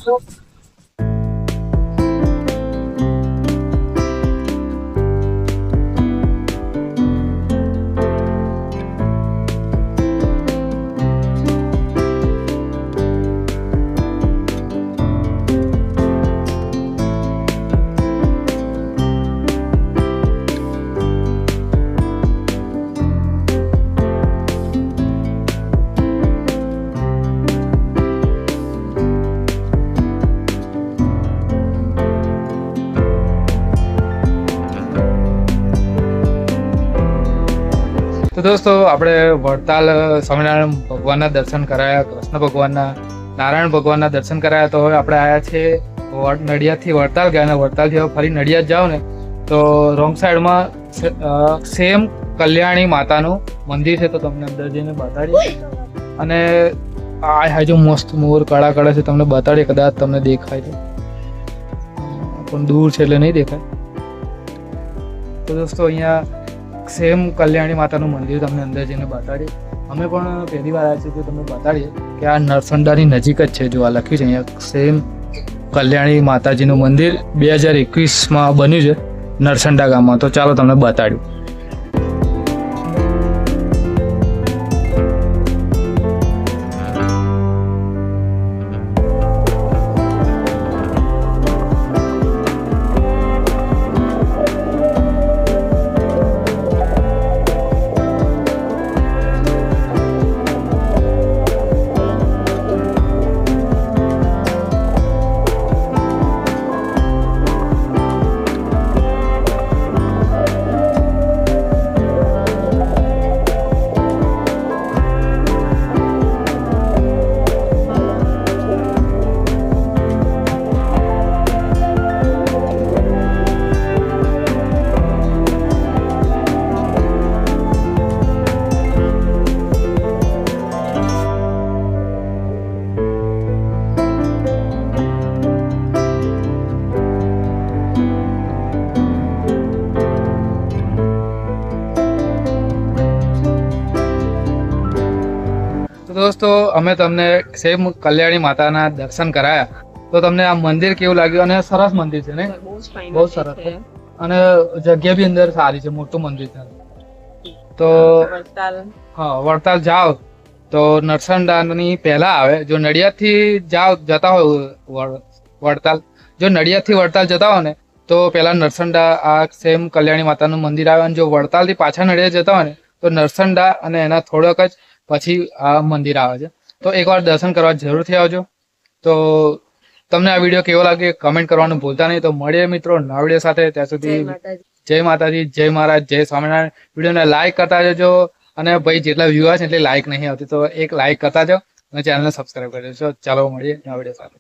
તો દોસ્તો આપણે વડતાલ સ્વામિનારાયણ ભગવાનના દર્શન કરાયા, કૃષ્ણ ભગવાનના, નારાયણ ભગવાનના દર્શન કરાયા. તો હવે આપણે આવ્યા છે નડિયાદથી વડતાલ ગયા, અને વડતાલથી હવે ફરી નડિયાદ જાઓ ને તો રોંગ સાઈડમાં સેમ કલ્યાણી માતાનું મંદિર છે. તો તમને અંદર જઈને બતાડીએ. અને આ હાજો મસ્ત મોર કળા કળા છે, તમને બતાડીએ. કદાચ તમને દેખાય છે પણ દૂર છે એટલે નહીં દેખાય. તો દોસ્તો અહીંયા સેમ કલ્યાણી માતાનું મંદિર તમને અંદર જઈને બતાડીએ. અમે પણ પહેલી વાર આવ્યા છીએ, તો તમને બતાડીએ કે આ નરસંડાની નજીક જ છે. જો આ લખ્યું છે અહીંયા સેમ કલ્યાણી માતાજીનું મંદિર 2021માં બન્યું છે નરસંડા ગામમાં. તો ચાલો તમને બતાડ્યું. દોસ્તો અમે તમને સેમ કલ્યાણી માતાના દર્શન કરાયા. તો તમને આ મંદિર કેવું લાગ્યું? અને સરસ મંદિર છે ને, બહુ સરસ છે. અને જગ્યા બી અંદર સારી છે, મોટું મંદિર છે. તો હા, વડતાલ જાઓ તો નરસંડાની પહેલા આવે. જો નડિયાદથી જતા હોય વડતાલ, જો નડિયાદથી વડતાલ જતા હોય ને તો પહેલા નરસંડા આ સેમ કલ્યાણી માતાનું મંદિર આવે. અને જો વડતાલથી પાછા નડિયાદ જતા હોય ને તો નરસંડા અને એના થોડોક જ પછી આ મંદિર આવે છે. તો એકવાર દર્શન કરવા જરૂરથી આવજો. તો તમને આ વિડીયો કેવો લાગે કમેન્ટ કરવાનું ભૂલતા નહીં. તો મળીએ મિત્રો નવા વિડીયો સાથે. ત્યાં સુધી જય માતાજી, જય મહારાજ, જય સ્વામિનારાયણ. વિડીયોને લાઈક કરતા જજો. અને ભાઈ જેટલા વ્યૂઅર્સ છે એટલે લાઈક નહીં આવતી, તો એક લાઈક કરતા જાઓ અને ચેનલને સબસ્ક્રાઈબ કરી દેજો. ચાલો મળીએ નવા વિડીયો સાથે.